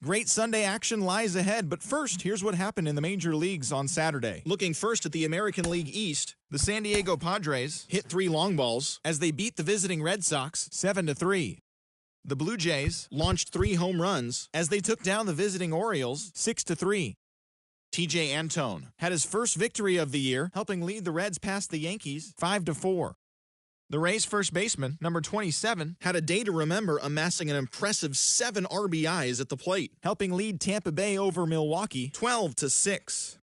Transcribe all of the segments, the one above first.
Great Sunday action lies ahead, but first, here's what happened in the major leagues on Saturday. Looking first at the American League East, the San Diego Padres hit 3 long balls as they beat the visiting Red Sox 7-3. The Blue Jays launched 3 home runs as they took down the visiting Orioles 6-3. TJ Antone had his first victory of the year, helping lead the Reds past the Yankees 5-4. The Rays' first baseman, number 27, had a day to remember, amassing an impressive 7 RBIs at the plate, helping lead Tampa Bay over Milwaukee 12-6.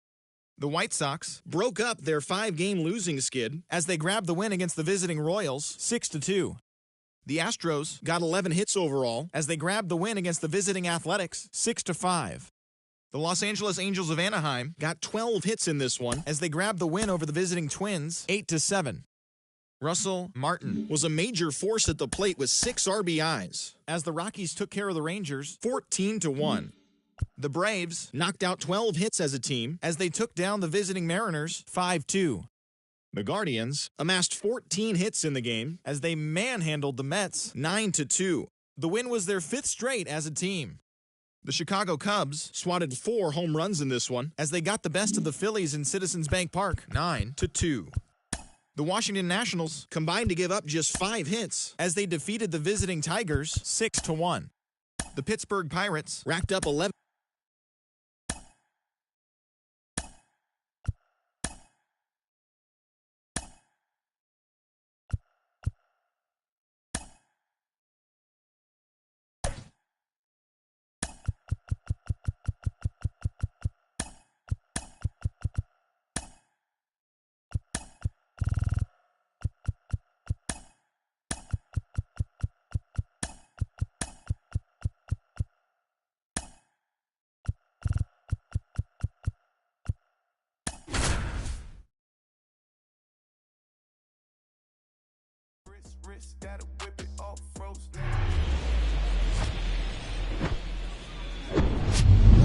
The White Sox broke up their 5-game losing skid as they grabbed the win against the visiting Royals 6-2. The Astros got 11 hits overall as they grabbed the win against the visiting Athletics 6-5. The Los Angeles Angels of Anaheim got 12 hits in this one as they grabbed the win over the visiting Twins 8-7. Russell Martin was a major force at the plate with 6 RBIs as the Rockies took care of the Rangers 14-1. The Braves knocked out 12 hits as a team as they took down the visiting Mariners 5-2. The Guardians amassed 14 hits in the game as they manhandled the Mets 9-2. The win was their 5th straight as a team. The Chicago Cubs swatted 4 home runs in this one as they got the best of the Phillies in Citizens Bank Park 9-2. The Washington Nationals combined to give up just 5 hits as they defeated the visiting Tigers 6-1. The Pittsburgh Pirates racked up 11.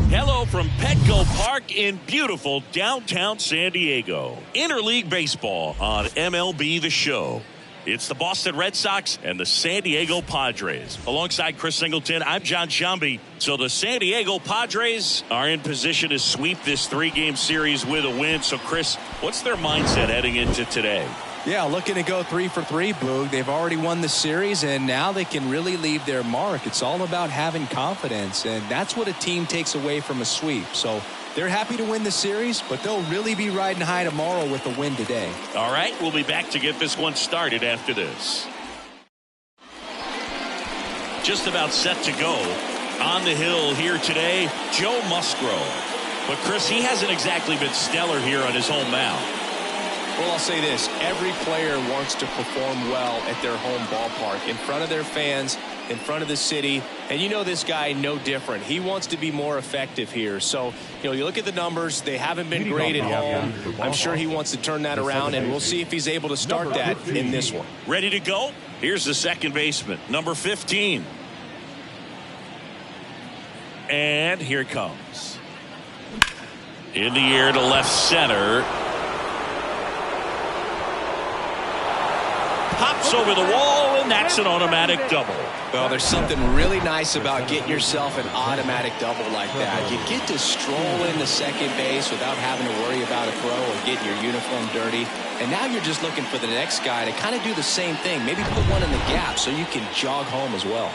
Hello from Petco Park in beautiful downtown San Diego. Interleague Baseball on MLB The Show. It's the Boston Red Sox and the San Diego Padres. Alongside Chris Singleton, I'm John Shambi. So the San Diego Padres are in position to sweep this 3-game series with a win. So Chris, what's their mindset heading into today? Yeah, looking to go 3 for 3, Boog. They've already won the series, and now they can really leave their mark. It's all about having confidence, and that's what a team takes away from a sweep. So they're happy to win the series, but they'll really be riding high tomorrow with the win today. All right, we'll be back to get this one started after this. Just about set to go. On the hill here today, Joe Musgrove. But Chris, he hasn't exactly been stellar here on his home mound. Well, I'll say this. Every player wants to perform well at their home ballpark, in front of their fans, in front of the city. And you know this guy no different. He wants to be more effective here. So, you look at the numbers. They haven't been great at home. I'm sure he wants to turn that around, and we'll see if he's able to start that in this one. Ready to go? Here's the second baseman, number 15. And here it comes. In the air to left center. Pops over the wall, and that's an automatic double. Well, there's something really nice about getting yourself an automatic double like that. You get to stroll into second base without having to worry about a throw or getting your uniform dirty. And now you're just looking for the next guy to kind of do the same thing. Maybe put one in the gap so you can jog home as well.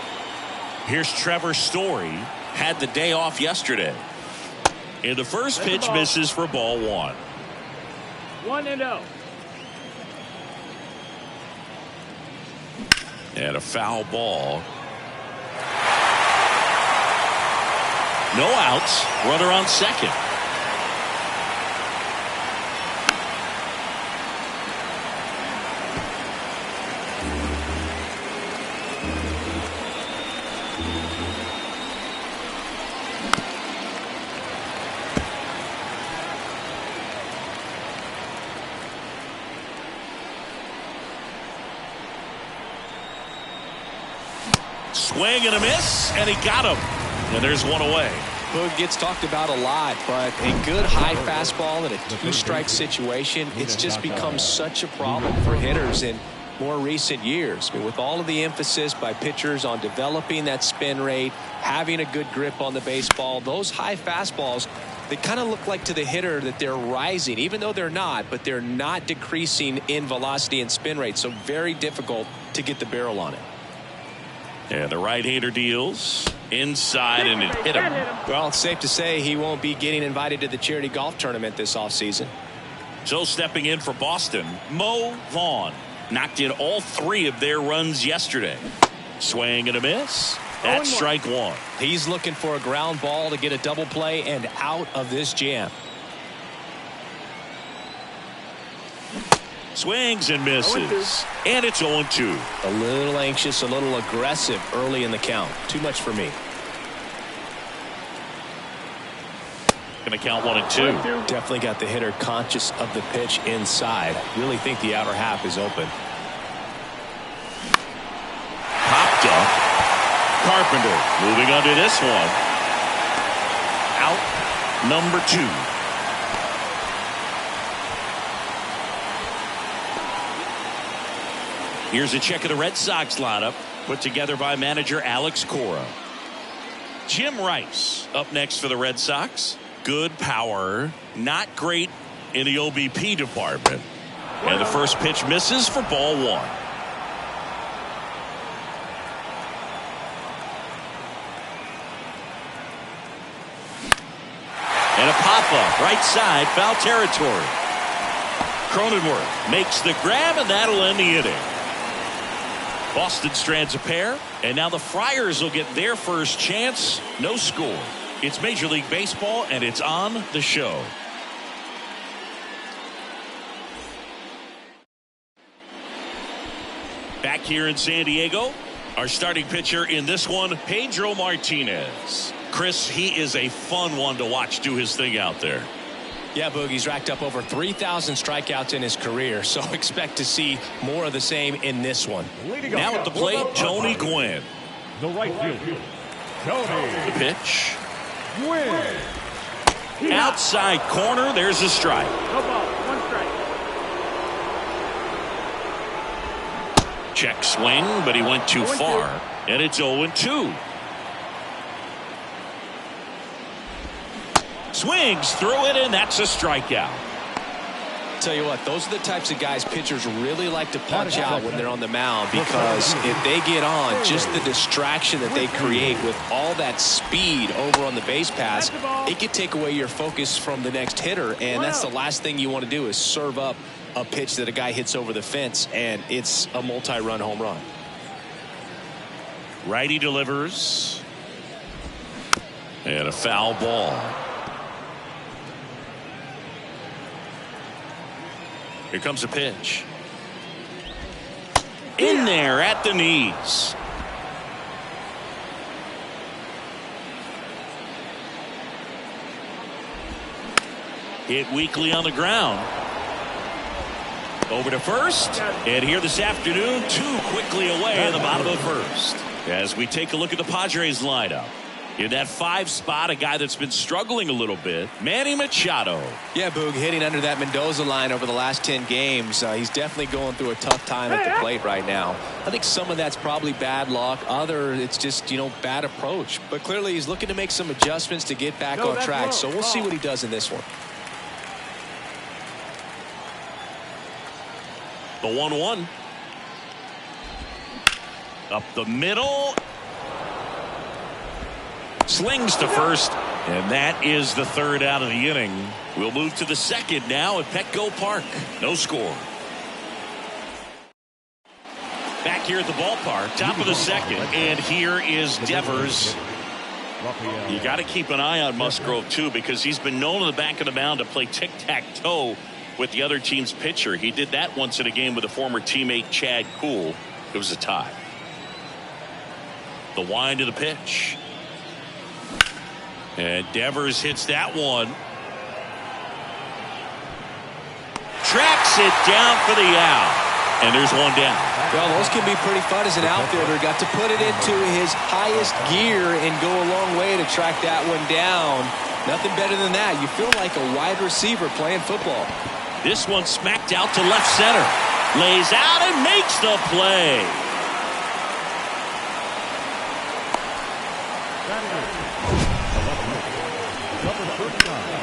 Here's Trevor Story. Had the day off yesterday. And the first pitch misses for ball 1. 1-0. And a foul ball. No outs. Runner on second. Swing and a miss, and he got him. And there's one away. Boog gets talked about a lot, but a good high fastball in a 2-strike situation, it's just become such a problem for hitters. And more recent years. I mean, with all of the emphasis by pitchers on developing that spin rate, having a good grip on the baseball, those high fastballs, they kind of look like to the hitter that they're rising, even though they're not, but they're not decreasing in velocity and spin rate. So very difficult to get the barrel on it. And the right-hander deals inside and it hit him. Well, it's safe to say he won't be getting invited to the charity golf tournament this offseason. So stepping in for Boston, Mo Vaughn knocked in all 3 of their runs yesterday. Swing and a miss. That's strike 1. He's looking for a ground ball to get a double play and out of this jam. Swings and misses. And it's 0-2. A little anxious, a little aggressive early in the count. Too much for me. Going to count 1-2. Definitely got the hitter conscious of the pitch inside. Really think the outer half is open. Popped up. Carpenter moving under this one. Out number 2. Here's a check of the Red Sox lineup put together by manager Alex Cora. Jim Rice up next for the Red Sox. Good power, not great in the OBP department. And the first pitch misses for ball 1. And a pop-up right side, foul territory. Cronenworth makes the grab, and that'll end the inning. Boston strands a pair, and now the Friars will get their first chance. No score. It's Major League Baseball, and it's on the show. Back here in San Diego, our starting pitcher in this one, Pedro Martinez. Chris, he is a fun one to watch do his thing out there. Yeah, Boogie's racked up over 3,000 strikeouts in his career, so expect to see more of the same in this one. Now at the plate, Tony Gwynn. The right field. Tony. The pitch. Gwynn. Outside corner, there's a strike. No ball, 1 strike. Check swing, but he went too far, and it's 0-2. Swings through it, and that's a strikeout. Tell you what, those are the types of guys pitchers really like to punch out when they're on the mound, because if they get on, just the distraction that they create with all that speed over on the base pass, it could take away your focus from the next hitter, and that's the last thing you want to do is serve up a pitch that a guy hits over the fence, and it's a multi-run home run. Righty delivers. And a foul ball. Here comes a pitch. In there at the knees. Hit weakly on the ground. Over to first. And here this afternoon, 2 quickly away in the bottom of the first. As we take a look at the Padres lineup. In that 5 spot, a guy that's been struggling a little bit, Manny Machado. Yeah, Boog, hitting under that Mendoza line over the last 10 games. He's definitely going through a tough time at the plate right now. I think some of that's probably bad luck. Other, it's just, bad approach. But clearly he's looking to make some adjustments to get back on track. So we'll see what he does in this one. The 1-1. Up the middle. Slings to first, and that is the 3rd out of the inning. We'll move to the 2nd now at Petco Park. No score. Back here at the ballpark, top of the 2nd, and here is Devers. You got to keep an eye on Musgrove too, because he's been known on the back of the mound to play tic-tac-toe with the other team's pitcher. He did that once in a game with a former teammate, Chad Kuhl. It was a tie. The wind of the pitch. And Devers hits that one. Tracks it down for the out. And there's one down. Well, those can be pretty fun as an outfielder. Got to put it into his highest gear and go a long way to track that one down. Nothing better than that. You feel like a wide receiver playing football. This one smacked out to left center. Lays out and makes the play.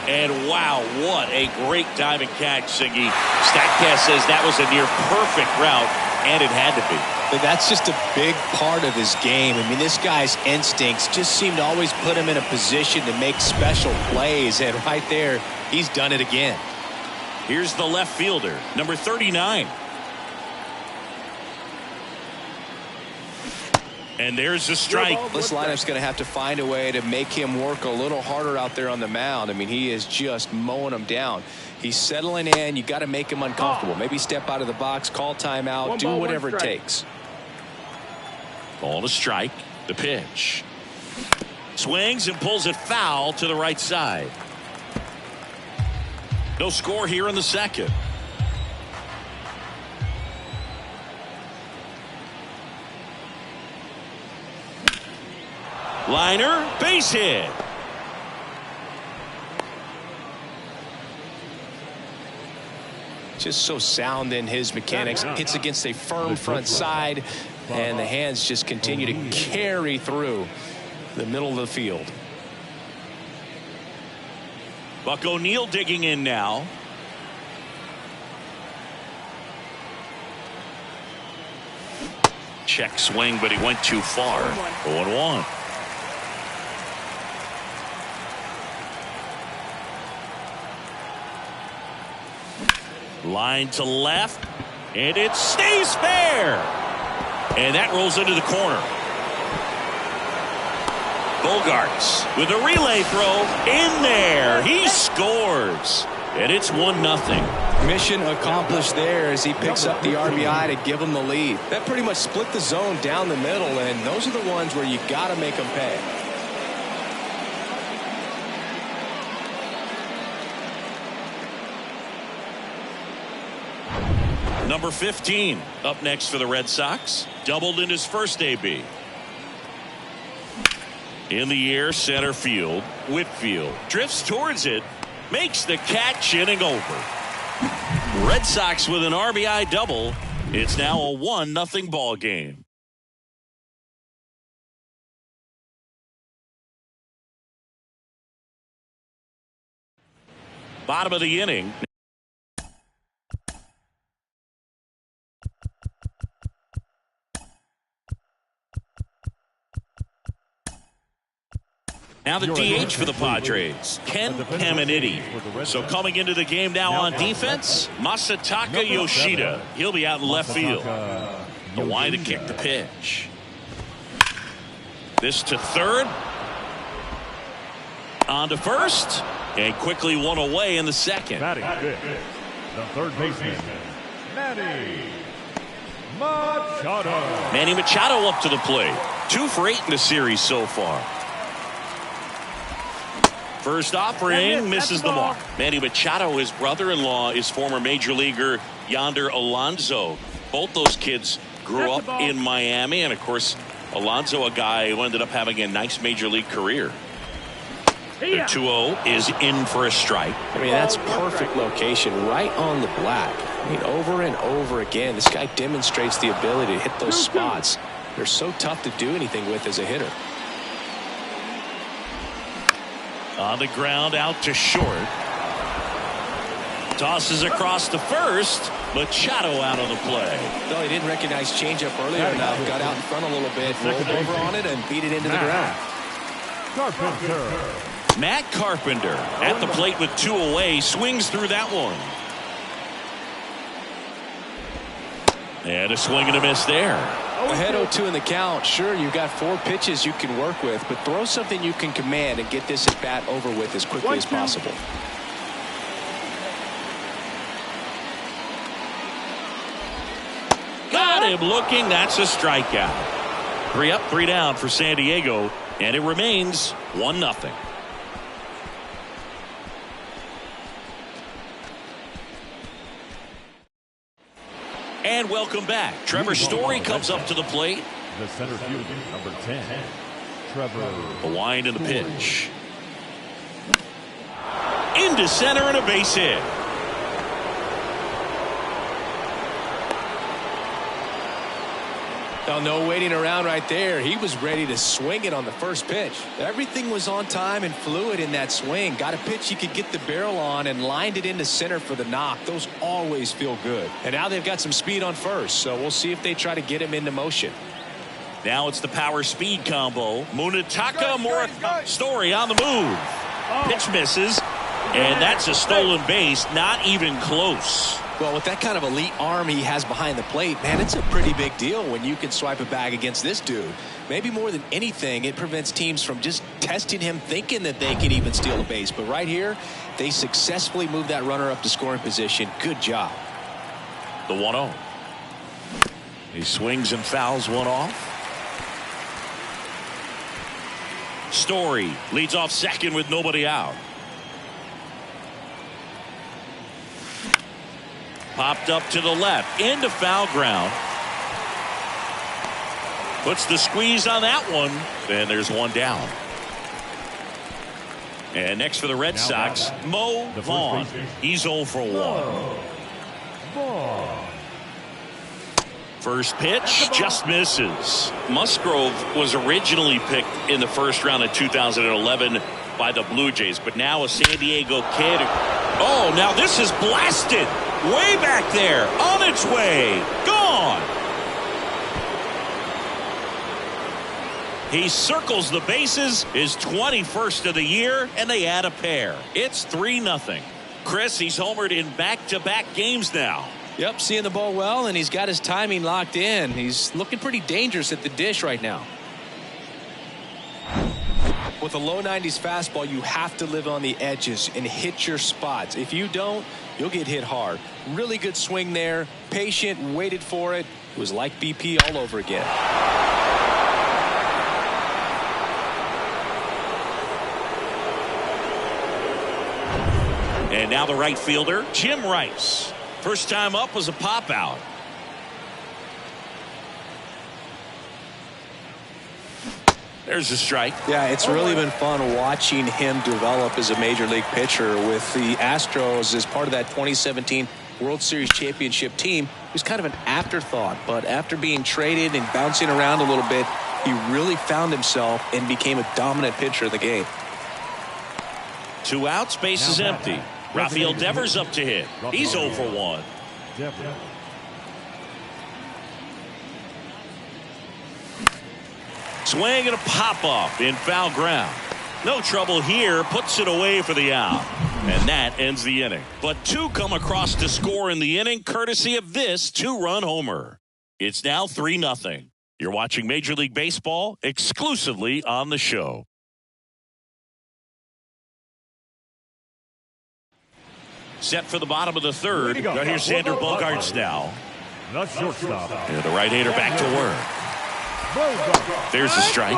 And wow, what a great diving catch, Singy. StatCast says that was a near perfect route, and it had to be. But that's just a big part of his game. I mean, this guy's instincts just seem to always put him in a position to make special plays, and right there, he's done it again. Here's the left fielder, number 39. And there's a strike. This lineup's going to have to find a way to make him work a little harder out there on the mound. I mean, he is just mowing them down. He's settling in. You got to make him uncomfortable. Maybe step out of the box, call timeout, do whatever it takes. Ball to strike. The pitch. Swings and pulls it foul to the right side. No score here in the second. Liner, base hit. Just so sound in his mechanics. Hits against a firm front side, and the hands just continue to carry through the middle of the field. Buck O'Neil digging in now. Check swing, but he went too far. 0-1. Line to left, and it stays fair. And that rolls into the corner. Bogarts with a relay throw in there. He scores, and it's 1-0. Mission accomplished there as he picks up the RBI to give him the lead. That pretty much split the zone down the middle, and those are the ones where you got to make them pay. Number 15 up next for the Red Sox. Doubled in his first AB. In the air, center field. Whitfield drifts towards it. Makes the catch, inning over. Red Sox with an RBI double. It's now a 1-0 ball game. Bottom of the inning. Now the DH for the Padres, Ken Caminiti. So coming into the game now on defense, Masataka Yoshida. He'll be out in left field. The wind to kick the pitch. This to third. On to first. And quickly one away in the second. Batting fifth, the third baseman, Manny Machado. Manny Machado up to the plate. 2 for 8 in the series so far. First offering misses the mark. Manny Machado, his brother-in-law, is former major leaguer Yonder Alonso. Both those kids grew up in Miami, and of course Alonso, a guy who ended up having a nice major league career. The 2-0 is in for a strike. I mean, that's perfect location, right on the black. I mean, over and over again, this guy demonstrates the ability to hit those spots. They're so tough to do anything with as a hitter. On the ground, out to short. Tosses across to first. Machado out of the play. No, he didn't recognize changeup earlier enough. Got out in front a little bit, rolled over on it, and beat it into the ground. Carpenter. Matt Carpenter at the plate with 2 away. Swings through that one. And a swing and a miss there. Ahead 0-2 in the count. Sure, you've got 4 pitches you can work with, but throw something you can command and get this at bat over with as quickly as possible. Got him looking. That's a strikeout. 3 up, 3 down for San Diego, and it remains 1-0. And welcome back. Trevor Story comes up to the plate. The center fielder, number 10, Trevor. The wind and the pitch. Into center and a base hit. Oh, no waiting around right there. He was ready to swing it on the first pitch. Everything was on time and fluid in that swing. Got a pitch he could get the barrel on and lined it into center for the knock. Those always feel good. And now they've got some speed on first, so we'll see if they try to get him into motion. Now it's the power speed combo. Munetaka Morikawa. Story on the move. Pitch misses, and that's a stolen base. Not even close. Well, with that kind of elite arm he has behind the plate, man, it's a pretty big deal when you can swipe a bag against this dude. Maybe more than anything, it prevents teams from just testing him thinking that they can even steal a base. But right here, they successfully moved that runner up to scoring position. Good job. The 1-0. He swings and fouls one off. Story leads off second with nobody out. Popped up to the left into foul ground. Puts the squeeze on that one. And there's one down. And next for the Red Sox, Mo Vaughn. He's 0 for 1. First pitch just misses. Musgrove was originally picked in the first round of 2011 by the Blue Jays, but now a San Diego kid. Oh, now this is blasted. Way back there, on its way, gone. He circles the bases, his 21st of the year, and they add a pair. It's 3-0. Chris, he's homered in back-to-back games now. Yep, seeing the ball well, and he's got his timing locked in. He's looking pretty dangerous at the dish right now. With a low 90s fastball, you have to live on the edges and hit your spots. If you don't, you'll get hit hard. Really good swing there. Patient, waited for it. It was like BP all over again. And now the right fielder, Jim Rice. First time up was a pop out. There's a strike. Yeah, it's really been fun watching him develop as a major league pitcher with the Astros as part of that 2017 World Series championship team. It was kind of an afterthought, but after being traded and bouncing around a little bit, he really found himself and became a dominant pitcher of the game. 2 outs, base is empty. Rafael Devers up to hit. He's 0 for 1. Swing and a pop-up in foul ground. No trouble here. Puts it away for the out. And that ends the inning. But 2 come across to score in the inning, courtesy of this 2-run homer. It's now 3-0. You're watching Major League Baseball exclusively on the show. Set for the bottom of the third. Right here's Xander Bogaerts now. The shortstop. And the right-hander back to work. There's a strike.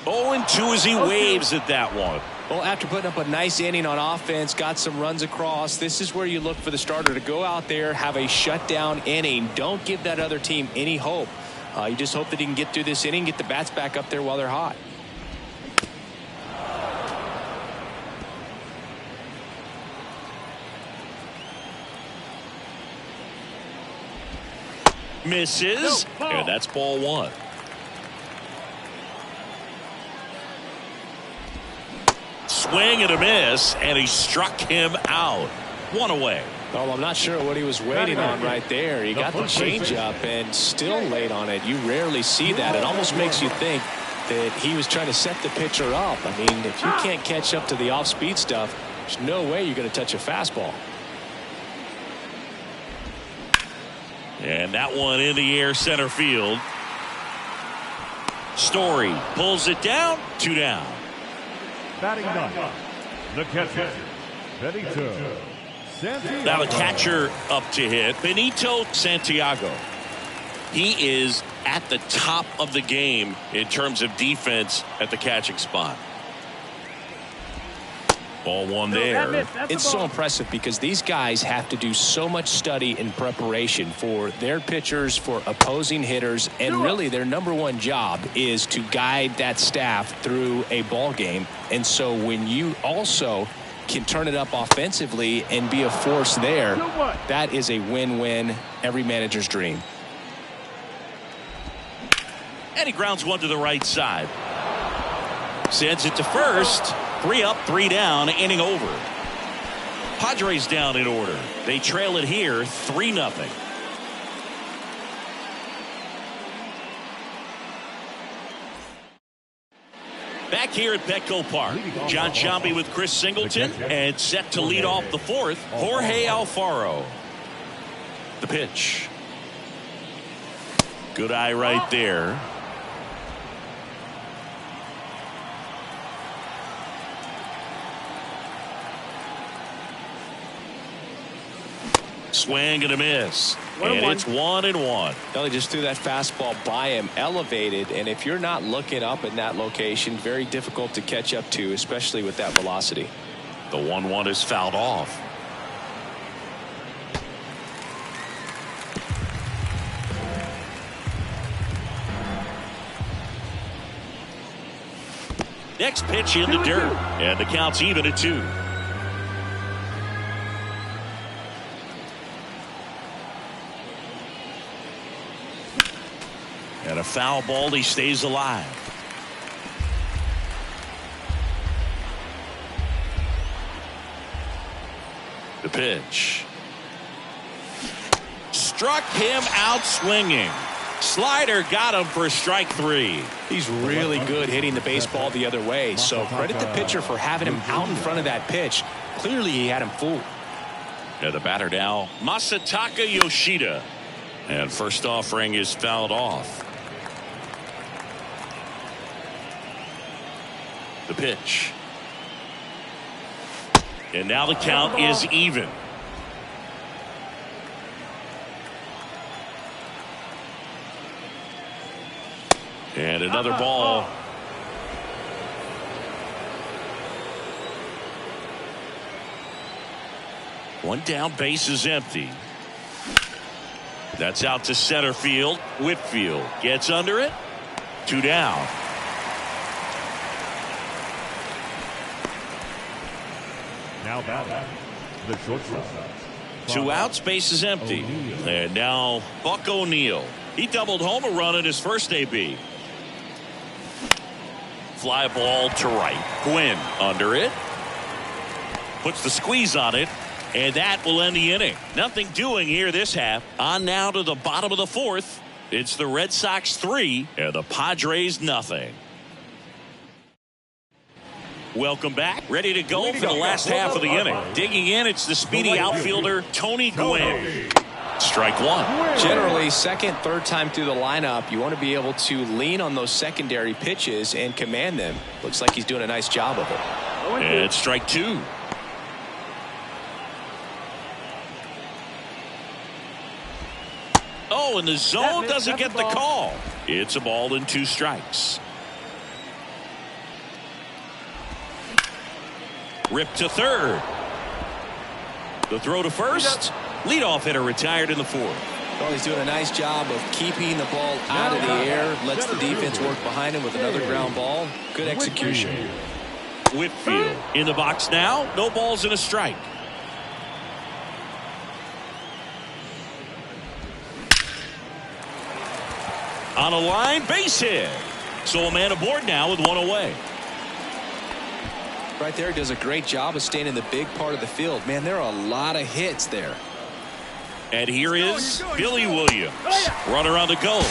0-2 as he waves at that one. Well, after putting up a nice inning on offense, got some runs across, this is where you look for the starter to go out there, have a shutdown inning. Don't give that other team any hope. You just hope that he can get through this inning, get the bats back up there while they're hot. Misses, and that's ball 1. Swing and a miss, and he struck him out. 1 away. Well, I'm not sure what he was waiting on right there. He got the changeup and still late on it. You rarely see that. It almost makes you think that he was trying to set the pitcher up. I mean, if you can't catch up to the off-speed stuff, there's no way you're going to touch a fastball. And that one in the air center field. Story pulls it down. 2 down. Batting ninth, the catcher, Benito Santiago. Now the catcher up to hit, Benito Santiago. He is at the top of the game in terms of defense at the catching spot. Ball 1 there. It's so impressive because these guys have to do so much study and preparation for their pitchers, for opposing hitters, and really their #1 job is to guide that staff through a ball game. And so when you also can turn it up offensively and be a force there, that is a win-win, every manager's dream. And he grounds one to the right side. Sends it to first. 3 up, 3 down, inning over. Padres down in order. They trail it here 3-0. Back here at Petco Park, John Sciambi with Chris Singleton, and set to lead off the fourth, Jorge Alfaro. The pitch. Good eye right there. Swing and a miss. And it's 1-1. Well, he just threw that fastball by him, elevated, and if you're not looking up in that location, very difficult to catch up to, especially with that velocity. The 1-1 is fouled off. Next pitch in the dirt, and the count's even at 2. And a foul ball, he stays alive. The pitch. Struck him out swinging. Slider got him for strike 3. He's really good hitting the baseball the other way, so credit the pitcher for having him out in front of that pitch. Clearly he had him fooled. And the batter now, Masataka Yoshida. And first offering is fouled off. The pitch. And now the count is even. And another ball. One down, base is empty. That's out to center field. Whitfield gets under it. 2 down. Now batting, the shortstop. 2 outs, base is empty. And now Buck O'Neil. He doubled home a run in his first AB. Fly ball to right. Quinn under it. Puts the squeeze on it. And that will end the inning. Nothing doing here this half. On now to the bottom of the fourth. It's the Red Sox 3 and the Padres nothing. Welcome back. Ready to go for the last half of the inning. Digging in, it's the speedy outfielder, Tony Gwynn. Strike 1. Generally, second, third time through the lineup, you want to be able to lean on those secondary pitches and command them. Looks like he's doing a nice job of it. And strike 2. Oh, and the zone doesn't get the call. It's a ball and 2 strikes. Ripped to third. The throw to first. Leadoff hitter retired in the 4th. Well, he's doing a nice job of keeping the ball out of the air. Lets the defense work behind him with another ground ball. Good execution. Whitfield in the box now. No balls and a strike. On a line, base hit. So a man aboard now with 1 away. Right there, does a great job of staying in the big part of the field. Man, there are a lot of hits there. And here is Billy Williams. Runner on the go.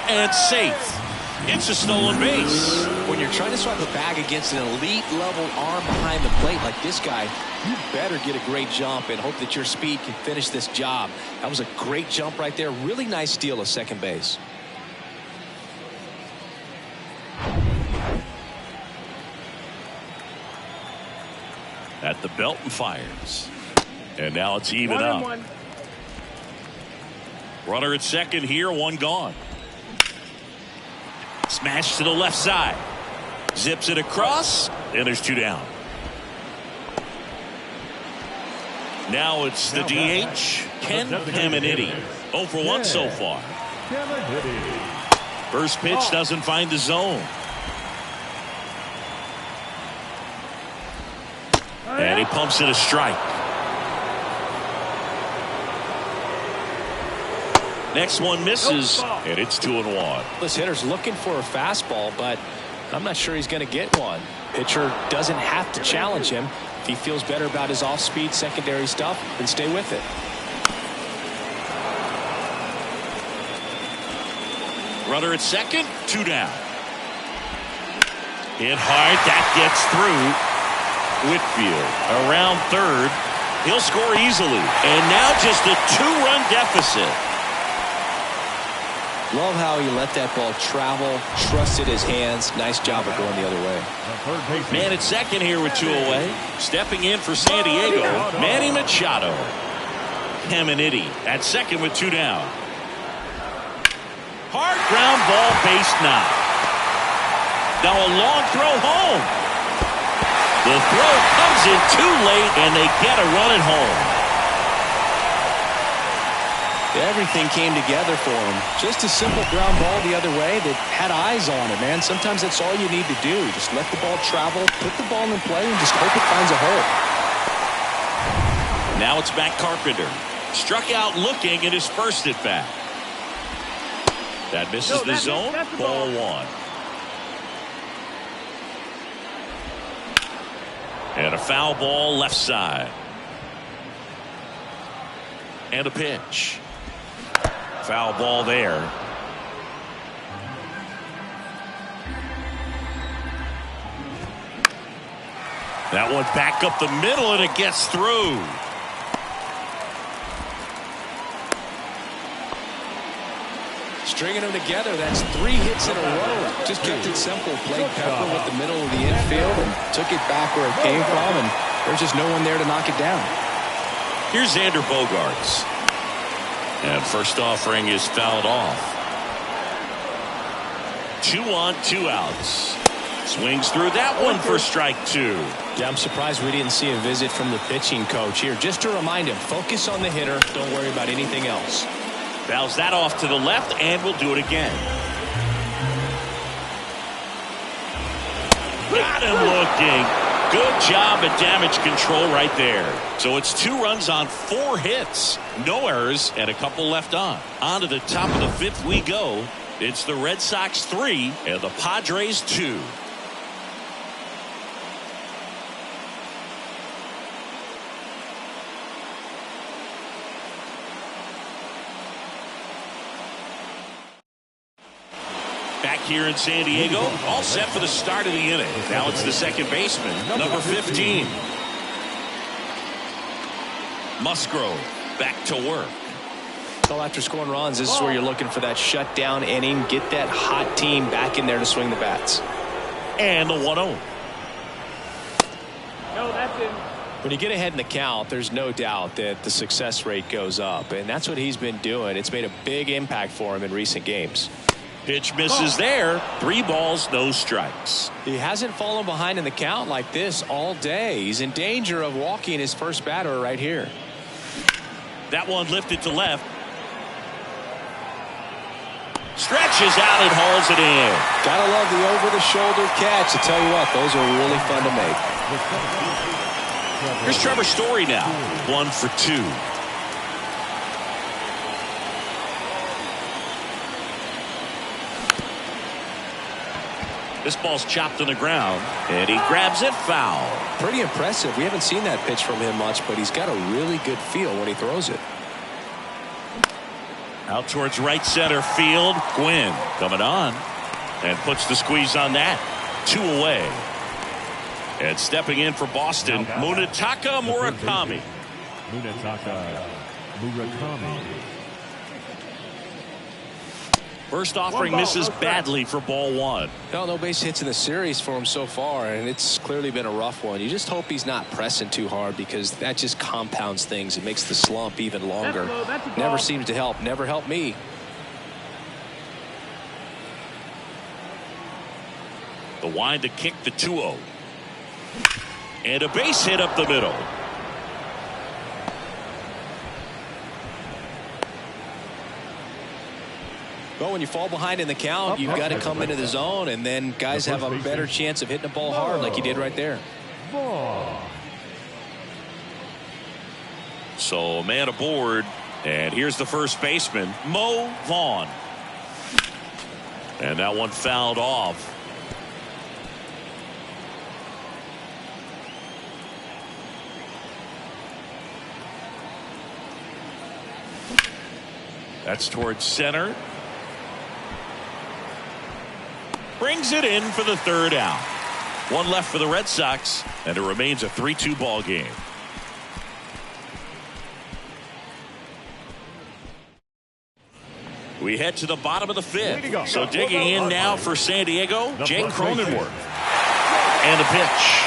And safe. It's a stolen base. When you're trying to swipe a bag against an elite level arm behind the plate like this guy, you better get a great jump and hope that your speed can finish this job. That was a great jump right there. Really nice steal of second base. At the belt and fires. And now it's even up. Runner at second here, 1 gone. Smash to the left side. Zips it across, and there's 2 down. Now it's the DH, Ken Caminiti. 0 for 1 so far. First pitch doesn't find the zone. And he pumps it a strike. Next one misses, and it's 2-1. This hitter's looking for a fastball, but I'm not sure he's going to get one. Pitcher doesn't have to challenge him. If he feels better about his off-speed secondary stuff, then stay with it. Runner at second, 2 down. Hit hard, that gets through. Whitfield around third. He'll score easily. And now just a 2-run deficit. Love how he let that ball travel, trusted his hands. Nice job of going the other way. Man at second here with 2 away. Stepping in for San Diego, Manny Machado. Caminiti at second with 2 down. Hard ground ball, base knock. Now a long throw home. The throw comes in too late, and they get a run at home. Everything came together for him. Just a simple ground ball the other way that had eyes on it, man. Sometimes that's all you need to do. Just let the ball travel, put the ball in play, and just hope it finds a hole. Now it's Matt Carpenter. Struck out looking at his first at bat. That misses the zone. Ball 1. And a foul ball left side. And a pitch. Foul ball there. That one back up the middle, and it gets through. Stringing them together, that's 3 hits in a row. Just kept it simple. Played Pepper with the middle of the infield and took it back where it came from, and there's just no one there to knock it down. Here's Xander Bogaerts. And first offering is fouled off. 2 on, 2 outs. Swings through that one for strike 2. Yeah, I'm surprised we didn't see a visit from the pitching coach here. Just to remind him, focus on the hitter. Don't worry about anything else. Fouls that off to the left, and we'll do it again. Got him looking. Good job at damage control right there. So it's 2 runs on 4 hits. No errors and a couple left on. On to the top of the 5th we go. It's the Red Sox 3 and the Padres 2. Back here in San Diego, all set for the start of the inning. Now it's the second baseman, number 15. Musgrove back to work. So after scoring runs, this is where you're looking for that shutdown inning. Get that hot team back in there to swing the bats. And the 1-0. No, that's in. When you get ahead in the count, there's no doubt that the success rate goes up, and that's what he's been doing. It's made a big impact for him in recent games. Pitch misses there. 3 balls, no strikes. He hasn't fallen behind in the count like this all day. He's in danger of walking his first batter right here. That one lifted to left. Stretches out and hauls it in. Gotta love the over-the-shoulder catch. I tell you what, those are really fun to make. Here's Trevor Story now. 1 for 2. This ball's chopped on the ground, and he grabs it foul. Pretty impressive. We haven't seen that pitch from him much, but he's got a really good feel when he throws it. Out towards right center field. Gwynn coming on and puts the squeeze on that. 2 away. And stepping in for Boston, Munetaka Murakami. First offering misses badly for ball 1. No base hits in the series for him so far, and it's clearly been a rough one. You just hope he's not pressing too hard, because that just compounds things. It makes the slump even longer. Never seems to help. Never helped me. The wind to kick the 2-0. And a base hit up the middle. Well, when you fall behind in the count, you've got to come into the zone, and then guys have a better chance of hitting the ball hard like you did right there. So a man aboard, and here's the first baseman, Mo Vaughn. And that one fouled off. That's towards center. Brings it in for the third out. One left for the Red Sox, and it remains a 3-2 ball game. We head to the bottom of the fifth. So digging in now for San Diego, Jake Cronenworth. And the pitch.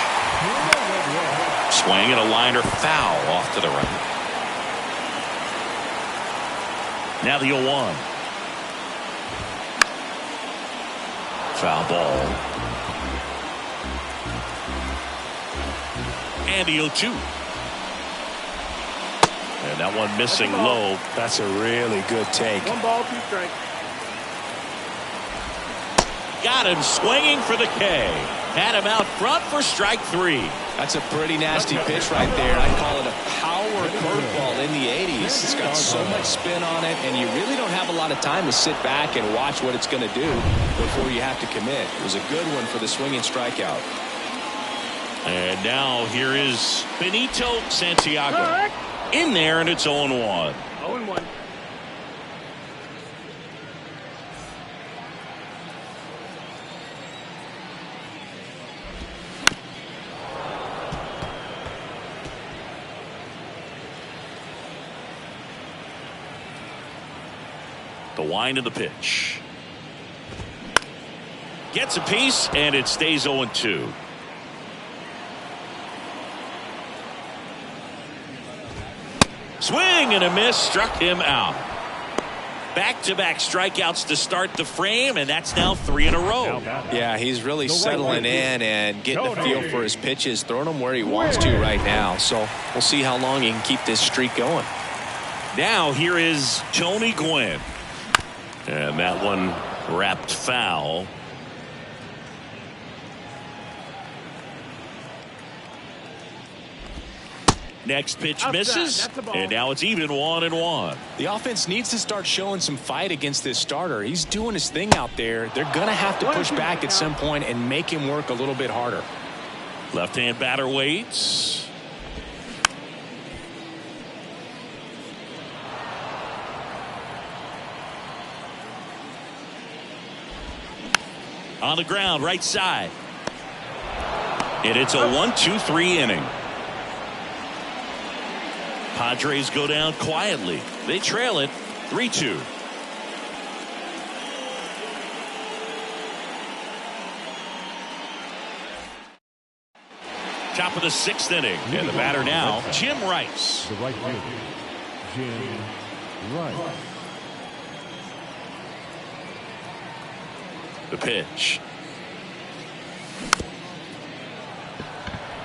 Swing and a liner foul off to the right. Now the 0-1. Foul ball. And the 0-2. And that one missing low. That's a really good take. 1 ball, 2 strikes. Got him swinging for the K. Had him out front for strike 3. That's a pretty nasty pitch right there. I'd call it a power curveball in the 80s. It's got so much spin on it, and you really don't have a lot of time to sit back and watch what it's going to do before you have to commit. It was a good one for the swinging strikeout. And now here is Benito Santiago. In there, and it's 0-1. 0-1. The wind of the pitch. Gets a piece, and it stays 0-2. Swing and a miss, struck him out. Back-to-back strikeouts to start the frame, and that's now 3 in a row. Yeah, he's really settling in and getting a feel for his pitches, throwing them where he wants to right now. So we'll see how long he can keep this streak going. Now here is Tony Gwynn. And that one wrapped foul. Next pitch misses, and now it's even 1-1. The offense needs to start showing some fight against this starter. He's doing his thing out there. They're going to have to push back at some point and make him work a little bit harder. Left-hand batter waits. On the ground, right side. And it's a 1-2-3 inning. Padres go down quietly. They trail it 3-2. Top of the 6th inning. And the batter now, Jim Rice. The right fielder, Jim Rice. The pitch.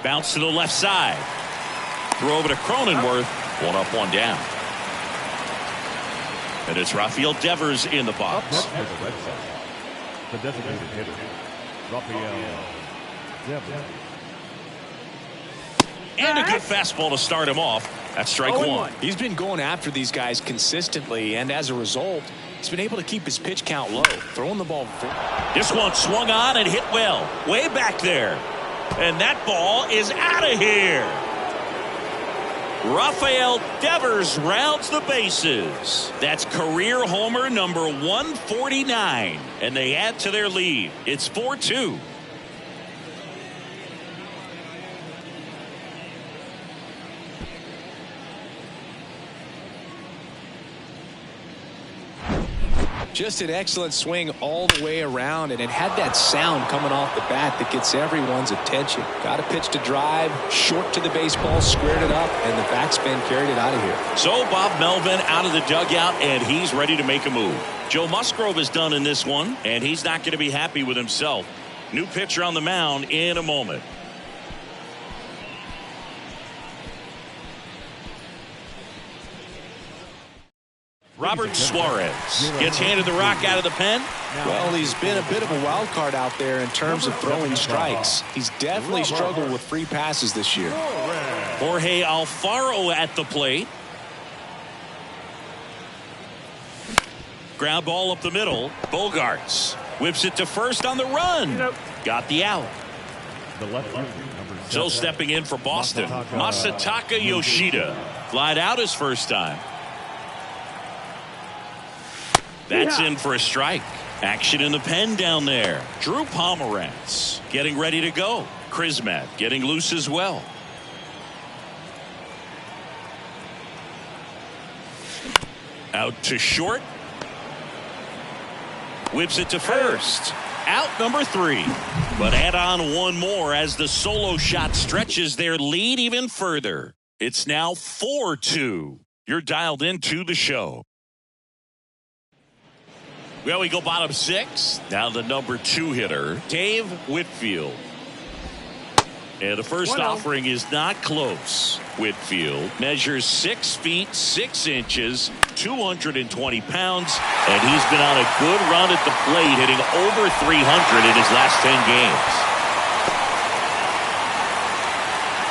Bounce to the left side. Throw over to Cronenworth. 1 up, 1 down. And it's Rafael Devers in the box. Next for the Red Sox, the designated hitter, Rafael Devers. And a good fastball to start him off. That's strike 1. He's been going after these guys consistently, and as a result, he's been able to keep his pitch count low, throwing the ball. This one swung on and hit well. Way back there. And that ball is out of here. Rafael Devers rounds the bases. That's career homer number 149. And they add to their lead. It's 4-2. Just an excellent swing all the way around, and it had that sound coming off the bat that gets everyone's attention. Got a pitch to drive, short to the baseball, squared it up, and the backspin carried it out of here. So Bob Melvin out of the dugout, and he's ready to make a move. Joe Musgrove is done in this one, and he's not going to be happy with himself. New pitcher on the mound in a moment. Robert Suarez gets handed the rock out of the pen. Well, he's been a bit of a wild card out there in terms of throwing strikes. He's definitely struggled with free passes this year. Jorge Alfaro at the plate. Ground ball up the middle. Bogarts whips it to first on the run. Got the out. The left fielder, So stepping in for Boston, Masataka Yoshida. Flied out his first time. That's in for a strike. Action in the pen down there. Drew Pomeranz getting ready to go. Krismat getting loose as well. Out to short. Whips it to first. Out number 3. But add on one more as the solo shot stretches their lead even further. It's now 4-2. You're dialed into the show. Well, we go bottom 6. Now the number 2 hitter, Dave Whitfield. And the first offering is not close. Whitfield measures 6 feet 6 inches, 220 pounds, and he's been on a good run at the plate, hitting over 300 in his last 10 games.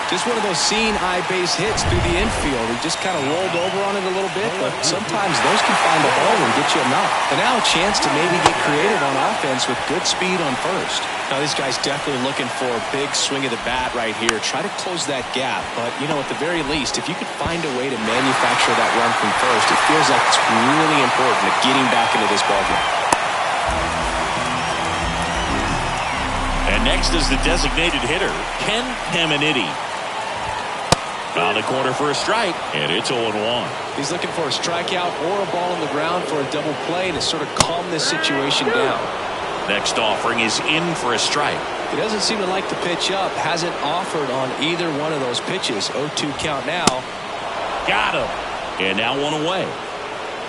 Just one of those seeing eye base hits through the infield. He just kind of rolled over on it a little bit, but sometimes those can find a hole and get you a knock. And now a chance to maybe get creative on offense with good speed on first. Now this guy's definitely looking for a big swing of the bat right here. Try to close that gap, but you know, at the very least, if you could find a way to manufacture that run from first, it feels like it's really important to getting back into this ballgame. And next is the designated hitter, Ken Caminiti. On the corner for a strike, and it's 0-1. He's looking for a strikeout or a ball on the ground for a double play to sort of calm this situation down. Next offering is in for a strike. He doesn't seem to like the pitch up. Hasn't offered on either one of those pitches. 0-2 count now. Got him. And now one away.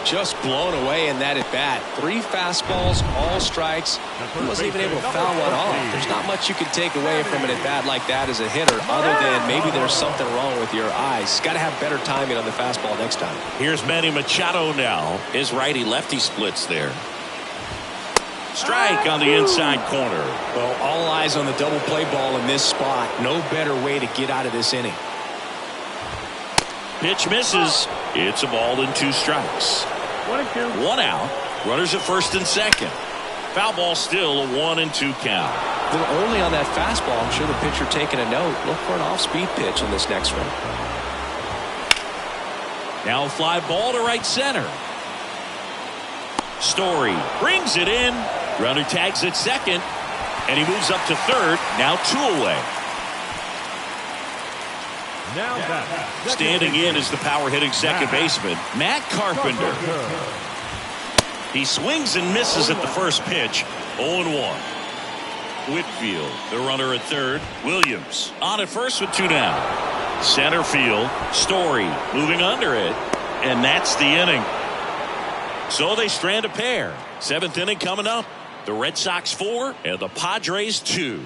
Just blown away in that at bat. 3 fastballs, all strikes. He wasn't even able to foul one off. There's not much you can take away from an at bat like that as a hitter, other than maybe there's something wrong with your eyes. Got to have better timing on the fastball next time. Here's Manny Machado now. His righty-lefty splits there. Strike on the inside corner. Well, all eyes on the double play ball in this spot. No better way to get out of this inning. Pitch misses. It's a ball and 2 strikes. 1 out. Runners at first and second. Foul ball still a 1-2 count. They're only on that fastball. I'm sure the pitcher taking a note. Look for an off-speed pitch on this next one. Now a fly ball to right center. Story brings it in. Runner tags at second. And he moves up to third. Now 2 away. Standing in is the power-hitting second baseman, Matt Carpenter. He swings and misses at the first pitch. 0-1. Whitfield, the runner at third. Williams on at first with 2 down. Center field. Story moving under it. And that's the inning. So they strand a pair. 7th inning coming up. The Red Sox 4 and the Padres 2.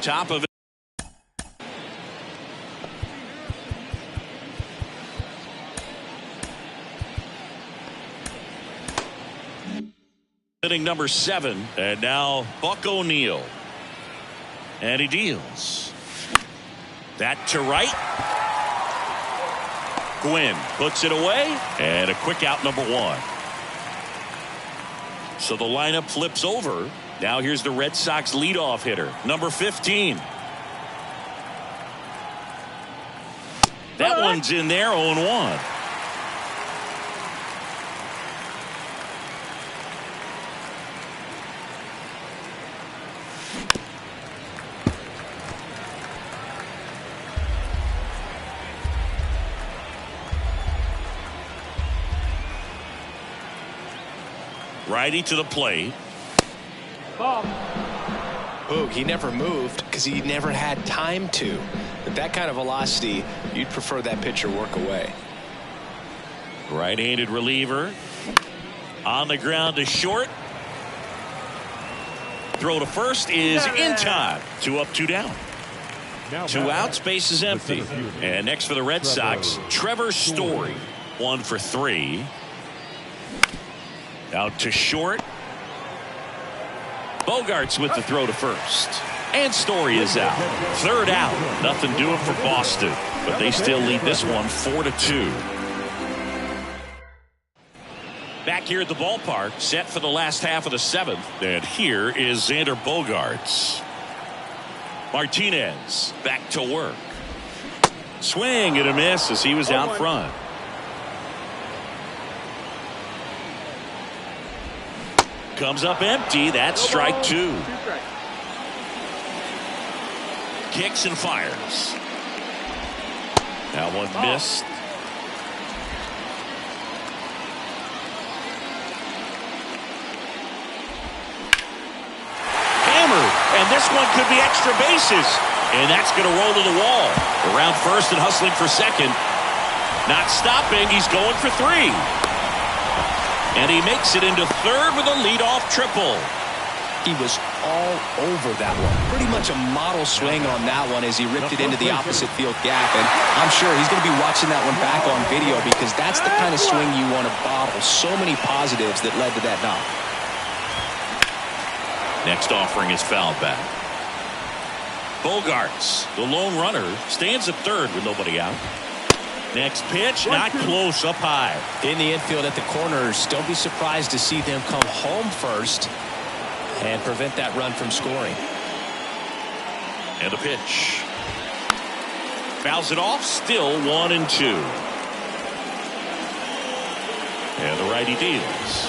Top of it. Inning number 7, and now Buck O'Neil. And he deals. That to right. Gwynn puts it away, and a quick out number 1. So the lineup flips over. Now here's the Red Sox leadoff hitter, number 15. That one's in there, 0-1. Righty to the plate. Boog, he never moved because he never had time to. With that kind of velocity, you'd prefer that pitcher work away. Right-handed reliever. On the ground to short. Throw to first is in time. 2 up, 2 down. 2 outs, base is empty. And next for the Red Sox, Trevor Story. 1 for 3. Out to short. Bogarts with the throw to first. And Story is out. 3rd out. Nothing doing for Boston. But they still lead this one 4-2. Back here at the ballpark, set for the last half of the 7th. And here is Xander Bogaerts. Martinez back to work. Swing and a miss as he was out front. Comes up empty. That's strike 2. Kicks and fires. That one missed. And this one could be extra bases. And that's going to roll to the wall. Around first and hustling for second. Not stopping. He's going for 3. And he makes it into third with a leadoff triple. He was all over that one. Pretty much a model swing on that one as he ripped it into the opposite field gap. And I'm sure he's going to be watching that one back on video because that's the kind of swing you want to bottle. So many positives that led to that knock. Next offering is foul back. Bogaerts, the lone runner, stands at third with nobody out. Next pitch, not close, up high. In the infield at the corners, don't be surprised to see them come home first and prevent that run from scoring. And the pitch. Fouls it off, still 1-2. And the righty deals.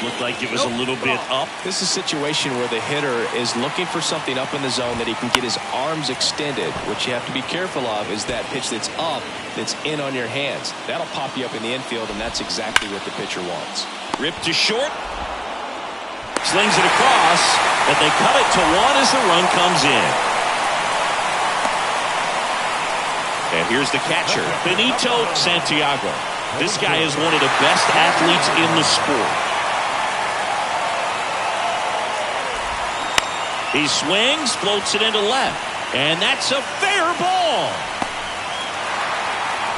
Looked like it was a little bit up. This is a situation where the hitter is looking for something up in the zone that he can get his arms extended. What you have to be careful of is that pitch that's up, that's in on your hands. That'll pop you up in the infield, and that's exactly what the pitcher wants. Ripped to short. Slings it across, but they cut it to 1 as the run comes in. And here's the catcher, Benito Santiago. This guy is one of the best athletes in the sport. He swings, floats it into left, and that's a fair ball.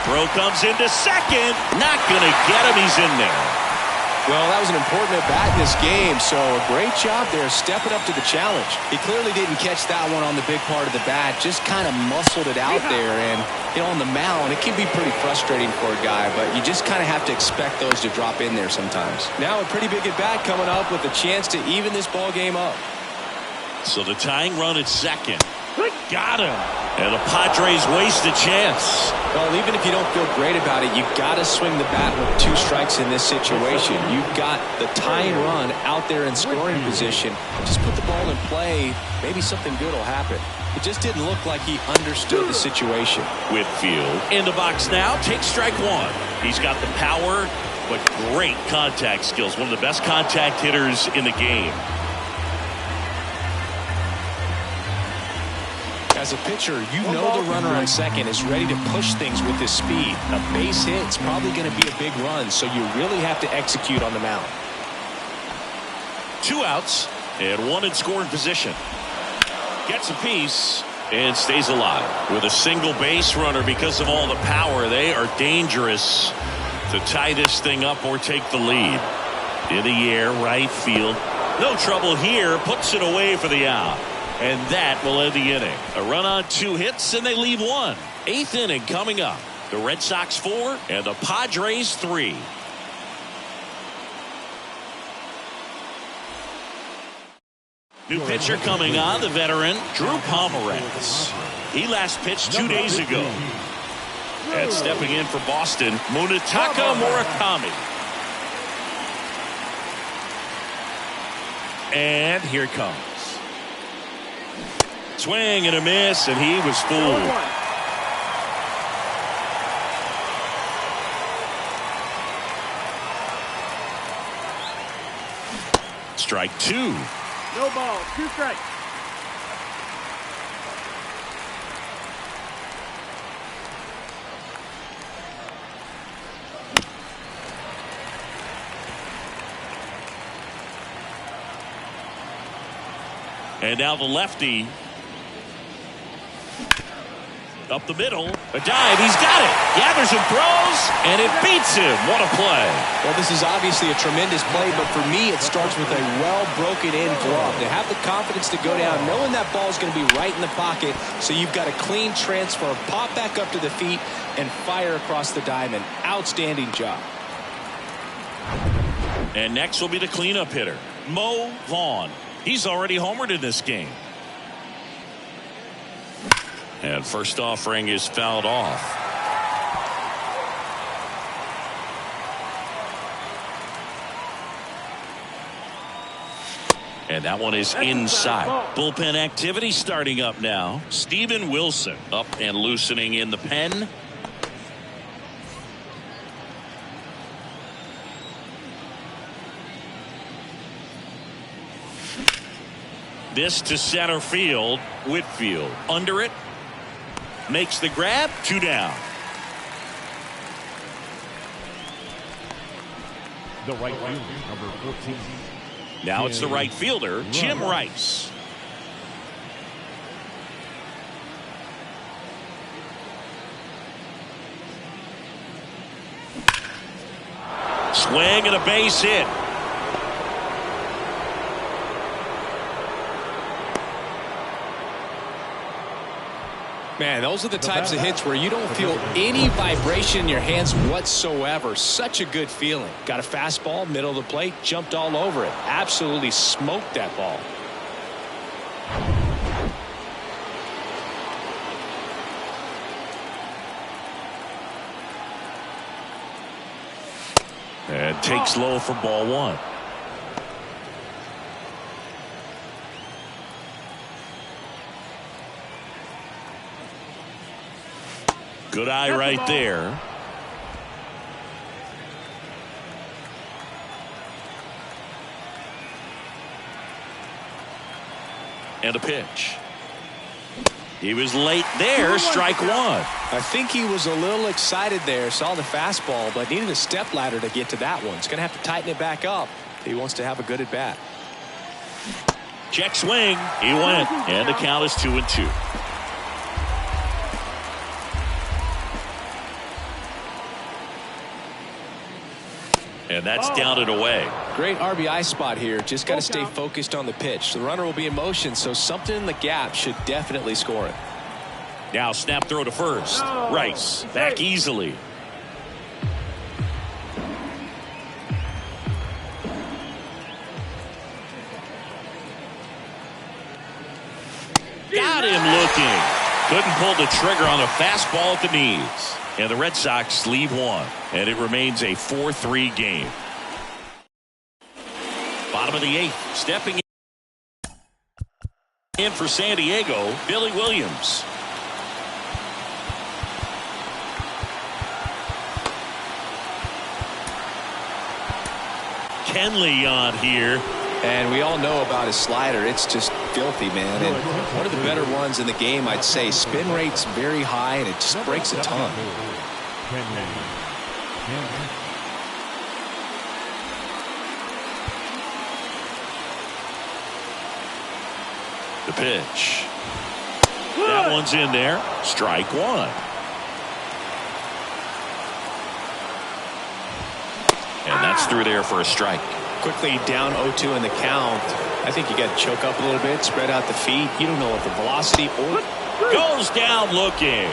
Throw comes into second, not going to get him, he's in there. Well, that was an important at-bat in this game, so a great job there stepping up to the challenge. He clearly didn't catch that one on the big part of the bat, just kind of muscled it out there, and on the mound, it can be pretty frustrating for a guy, but you just kind of have to expect those to drop in there sometimes. Now a pretty big at-bat coming up with a chance to even this ball game up. So the tying run at second. Got him. And the Padres waste a chance. Well, even if you don't feel great about it, you've got to swing the bat with 2 strikes in this situation. You've got the tying run out there in scoring position. Just put the ball in play. Maybe something good will happen. It just didn't look like he understood the situation. Whitfield in the box now. Takes strike 1. He's got the power, but great contact skills. One of the best contact hitters in the game. As a pitcher, you know the runner on second is ready to push things with his speed. A base hit is probably going to be a big run, so you really have to execute on the mound. 2 outs and 1 in scoring position. Gets a piece and stays alive. With a single base runner because of all the power, they are dangerous to tie this thing up or take the lead. In the air, right field. No trouble here. Puts it away for the out. And that will end the inning. A run on 2 hits, and they leave 1. 8th inning coming up. The Red Sox 4 and the Padres 3. New pitcher coming on, the veteran, Drew Pomeranz. He last pitched 2 days ago. And stepping in for Boston, Munetaka Murakami. And here it comes. Swing and a miss, and he was fooled. Strike 2. No ball, 2 strikes. And now the lefty. Up the middle, a dive, he's got it. Gathers and throws, and it beats him. What a play. Well, this is obviously a tremendous play, but for me, it starts with a well-broken-in glove. To have the confidence to go down, knowing that ball is going to be right in the pocket, so you've got a clean transfer, pop back up to the feet, and fire across the diamond. Outstanding job. And next will be the cleanup hitter, Mo Vaughn. He's already homered in this game. And first offering is fouled off. And that one is inside. Bullpen activity starting up now. Steven Wilson up and loosening in the pen. This to center field. Whitfield under it. Makes the grab. 2 down. The right fielder, number 14. Now it's the right fielder, Jim Rice. Swing and a base hit. Man, those are the types of hits where you don't feel any vibration in your hands whatsoever. Such a good feeling. Got a fastball, middle of the plate, jumped all over it. Absolutely smoked that ball. And takes low for ball 1. Good eye right there. And a pitch. He was late there. Strike 1. I think he was a little excited there. Saw the fastball, but needed a step ladder to get to that one. He's going to have to tighten it back up if he wants to have a good at bat. Check swing. He went. And the count is 2-2. And that's down and away. Great RBI spot here. Just got to stay focused on the pitch. The runner will be in motion, so something in the gap should definitely score it. Now snap throw to first. Rice back easily. Got him looking. Couldn't pull the trigger on a fastball at the knees. And the Red Sox leave 1. And it remains a 4-3 game. Bottom of the 8th. Stepping in for San Diego, Billy Williams. Kenley on here. And we all know about his slider. It's just filthy, man. And one of the better ones in the game, I'd say. Spin rate's very high, and it just breaks a ton. The pitch. That one's in there. Strike 1. And that's through there for a strike. Quickly down 0-2 in the count. I think you got to choke up a little bit, spread out the feet. You don't know what the velocity or goes down looking.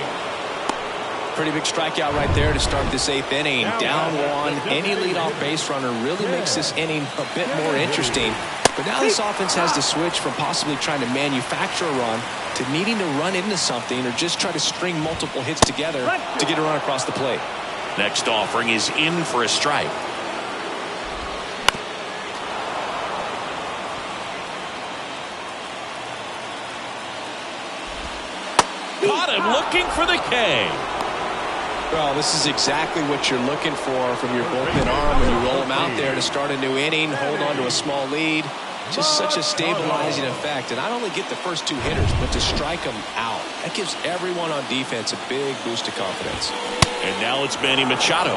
Pretty big strikeout right there to start this 8th inning. Down 1. Any leadoff base runner really makes this inning a bit more interesting. But now this offense has to switch from possibly trying to manufacture a run to needing to run into something or just try to string multiple hits together to get a run across the plate. Next offering is in for a strike. Caught him looking for the K. Well, this is exactly what you're looking for from your bullpen arm when you roll them out there to start a new inning, hold on to a small lead. Just such a stabilizing effect. And not only get the first 2 hitters, but to strike them out. That gives everyone on defense a big boost of confidence. And now it's Manny Machado.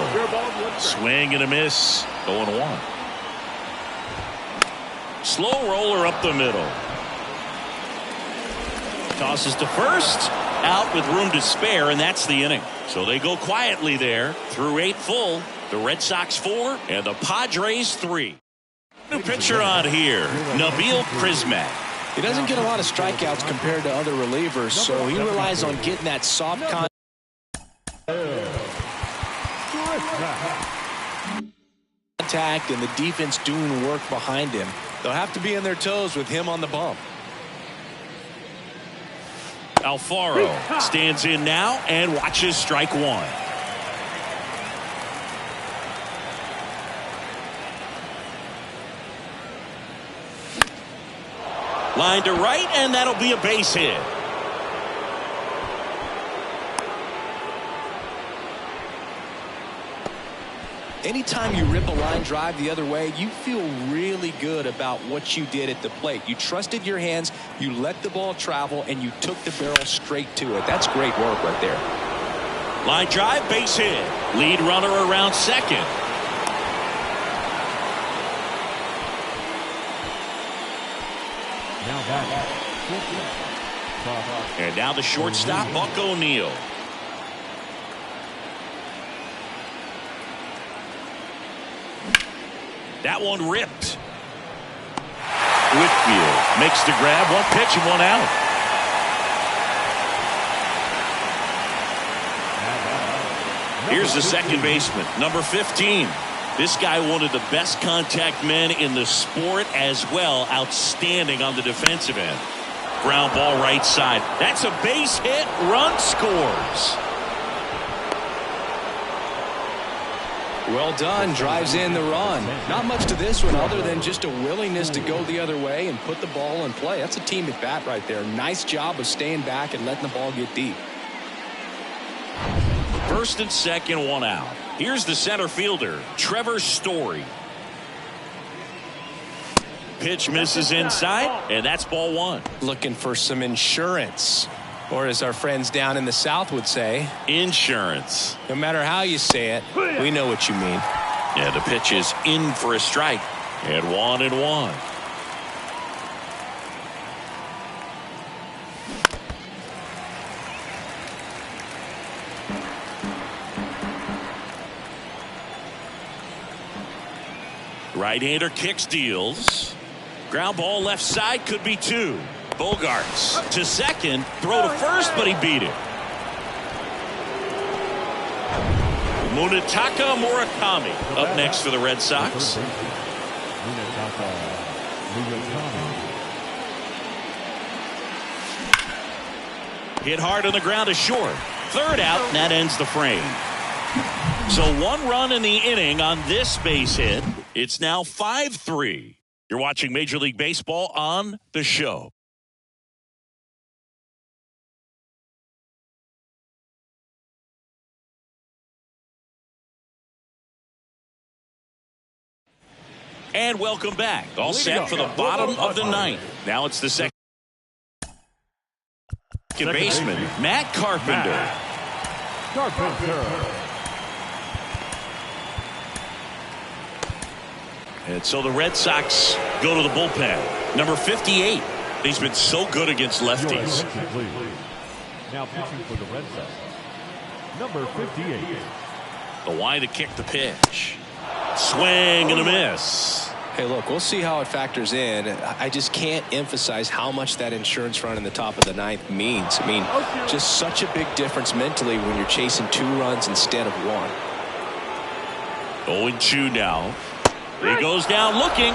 Swing and a miss. 0-1. Slow roller up the middle. Tosses to first. Out with room to spare, and that's the inning. So they go quietly there through 8 full. The Red Sox 4 and the Padres 3. New pitcher on here, Nabil Prismac. He doesn't get a lot of strikeouts compared to other relievers, so he relies on getting that soft contact. contact and the defense doing work behind him. They'll have to be on their toes with him on the bump. Alfaro stands in now and watches strike one. Line to right, and that'll be a base hit. Anytime you rip a line drive the other way, you feel really good about what you did at the plate. You trusted your hands, you let the ball travel, and you took the barrel straight to it. That's great work right there. Line drive, base hit. Lead runner around second. Now back. And now the shortstop, Buck O'Neil. That one ripped. Whitfield makes the grab. One pitch and one out. Here's the second baseman, number 15. This guy, one of the best contact men in the sport as well. Outstanding on the defensive end. Ground ball right side. That's a base hit. Run scores. Well done. Drives in the run. Not much to this one other than just a willingness to go the other way and put the ball in play. That's a team at bat right there. Nice job of staying back and letting the ball get deep. First and second, one out. Here's the center fielder, Trevor Story. Pitch misses inside, and that's ball one. Looking for some insurance. Or as our friends down in the South would say, insurance. No matter how you say it, we know what you mean. Yeah, the pitch is in for a strike. And 1-1. Right-hander kicks, deals. Ground ball left side, could be two. Bogarts to second, throw to first, but he beat it. Munetaka Murakami up next for the Red Sox. Hit hard on the ground to short. Third out, and that ends the frame. So one run in the inning on this base hit. It's now 5-3. You're watching Major League Baseball on The Show. And welcome back. All set for the bottom of the ninth. Now it's the second baseman, Matt Carpenter. And so the Red Sox go to the bullpen. Number 58. He's been so good against lefties. Now pitching for the Red Sox, number 58. The wide to kick the pitch. Swing and a miss. Hey, look, we'll see how it factors in. I just can't emphasize how much that insurance run in the top of the ninth means. I mean, just such a big difference mentally when you're chasing 2 runs instead of 1. 0-2 now. He goes down looking.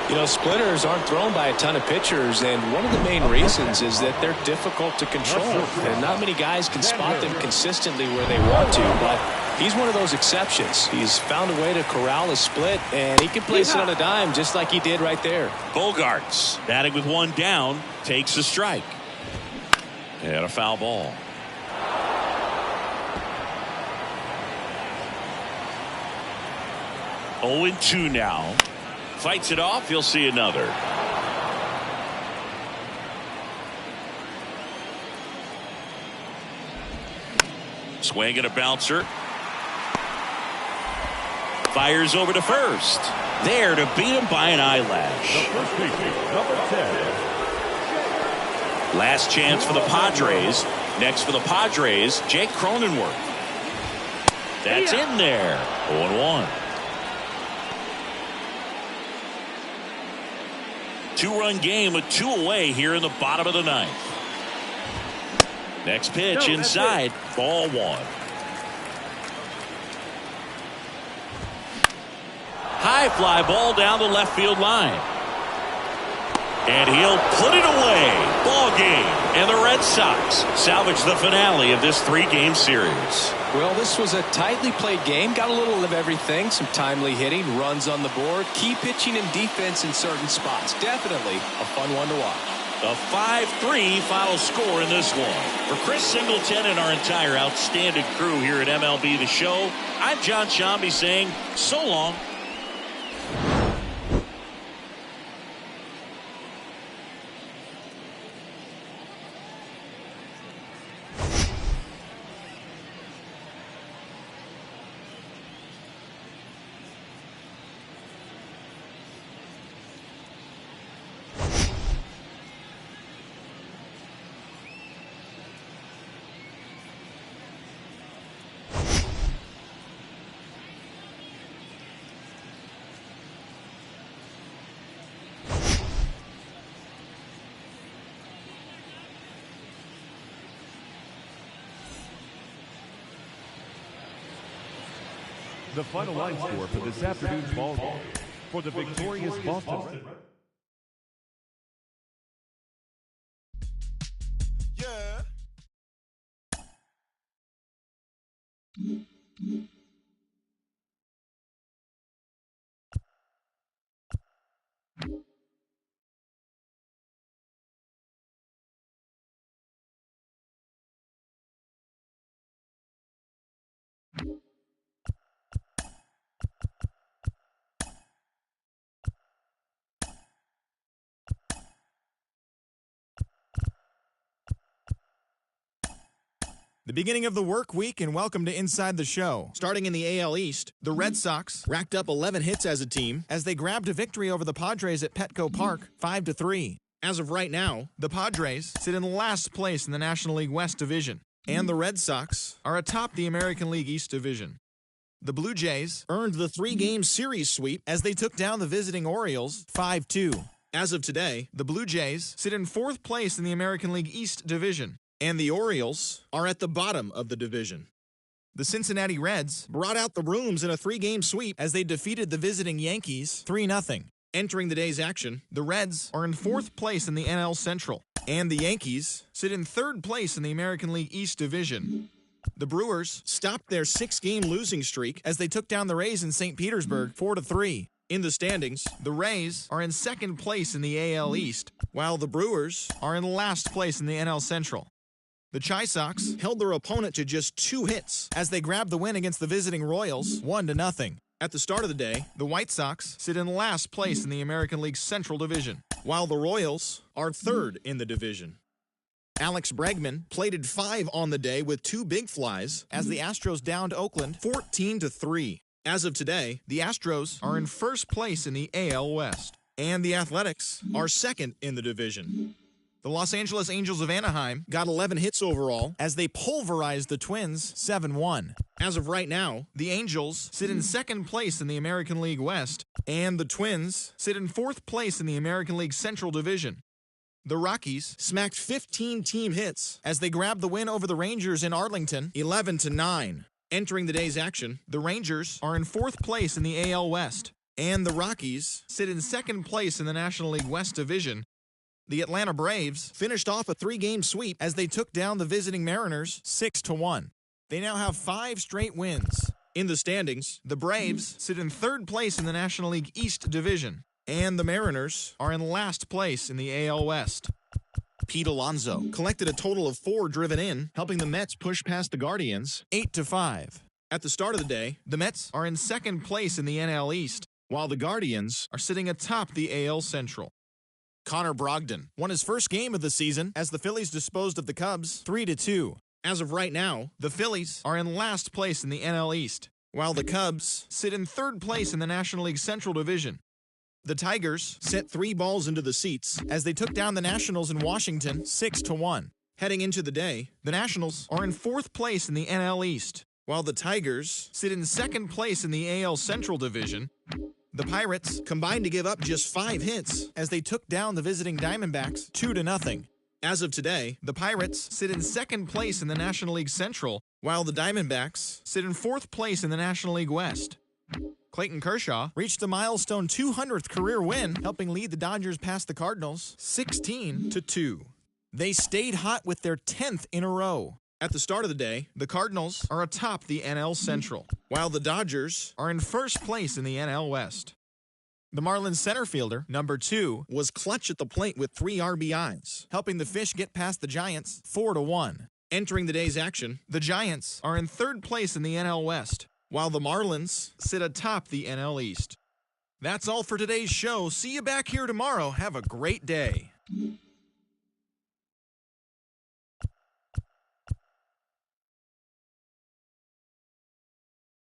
You know, splitters aren't thrown by a ton of pitchers, and one of the main reasons is that they're difficult to control. And not many guys can spot them consistently where they want to, but he's one of those exceptions. He's found a way to corral a split, and he can place it on a dime just like he did right there. Bogarts, batting with 1 down, takes a strike. And a foul ball. Oh, 0-2 now. Fights it off. You'll see another. Swing and a bouncer. Fires over to first. There to beat him by an eyelash. Number 10. Last chance for the Padres. Next for the Padres, Jake Cronenworth. That's in there. 0-1. 2-run game with 2 away here in the bottom of the ninth. Next pitch inside, ball 1. high fly ball down the left field line. And he'll put it away. Ball game. And the Red Sox salvage the finale of this 3-game series. Well, this was a tightly played game. Got a little of everything. Some timely hitting, runs on the board, key pitching and defense in certain spots. Definitely a fun one to watch. A 5-3 final score in this one. For Chris Singleton and our entire outstanding crew here at MLB The Show, I'm John Shambi saying so long. The final line score for this afternoon's ball game for the victorious Boston Red Sox. The beginning of the work week, and welcome to Inside the Show. Starting in the AL East, the Red Sox racked up 11 hits as a team as they grabbed a victory over the Padres at Petco Park, 5-3. As of right now, the Padres sit in last place in the National League West Division, and the Red Sox are atop the American League East Division. The Blue Jays earned the 3-game series sweep as they took down the visiting Orioles, 5-2. As of today, the Blue Jays sit in 4th place in the American League East Division, and the Orioles are at the bottom of the division. The Cincinnati Reds brought out the rooms in a 3-game sweep as they defeated the visiting Yankees 3-0. Entering the day's action, the Reds are in 4th place in the NL Central, and the Yankees sit in 3rd place in the American League East Division. The Brewers stopped their 6-game losing streak as they took down the Rays in St. Petersburg 4-3. In the standings, the Rays are in 2nd place in the AL East, while the Brewers are in last place in the NL Central. The Chi Sox held their opponent to just 2 hits as they grabbed the win against the visiting Royals 1-0. At the start of the day, the White Sox sit in last place in the American League Central Division, while the Royals are 3rd in the division. Alex Bregman plated 5 on the day with 2 big flies as the Astros downed Oakland 14-3. As of today, the Astros are in 1st place in the AL West, and the Athletics are 2nd in the division. The Los Angeles Angels of Anaheim got 11 hits overall as they pulverized the Twins 7-1. As of right now, the Angels sit in 2nd place in the American League West, and the Twins sit in 4th place in the American League Central Division. The Rockies smacked 15 team hits as they grabbed the win over the Rangers in Arlington 11-9. Entering the day's action, the Rangers are in 4th place in the AL West, and the Rockies sit in 2nd place in the National League West Division. The Atlanta Braves finished off a 3-game sweep as they took down the visiting Mariners 6-1. They now have 5 straight wins. In the standings, the Braves sit in 3rd place in the National League East Division, and the Mariners are in last place in the AL West. Pete Alonso collected a total of 4 driven in, helping the Mets push past the Guardians 8-5. At the start of the day, the Mets are in 2nd place in the NL East, while the Guardians are sitting atop the AL Central. Connor Brogdon won his first game of the season as the Phillies disposed of the Cubs 3-2. As of right now, the Phillies are in last place in the NL East, while the Cubs sit in 3rd place in the National League Central Division. The Tigers set 3 balls into the seats as they took down the Nationals in Washington 6-1. Heading into the day, the Nationals are in 4th place in the NL East, while the Tigers sit in 2nd place in the AL Central Division. The Pirates combined to give up just 5 hits as they took down the visiting Diamondbacks 2-0. As of today, the Pirates sit in 2nd place in the National League Central, while the Diamondbacks sit in 4th place in the National League West. Clayton Kershaw reached a milestone 200th career win, helping lead the Dodgers past the Cardinals 16-2. They stayed hot with their 10th in a row. At the start of the day, the Cardinals are atop the NL Central, while the Dodgers are in first place in the NL West. The Marlins center fielder, number 2, was clutch at the plate with 3 RBIs, helping the Fish get past the Giants 4-1. Entering the day's action, the Giants are in third place in the NL West, while the Marlins sit atop the NL East. That's all for today's show. See you back here tomorrow. Have a great day.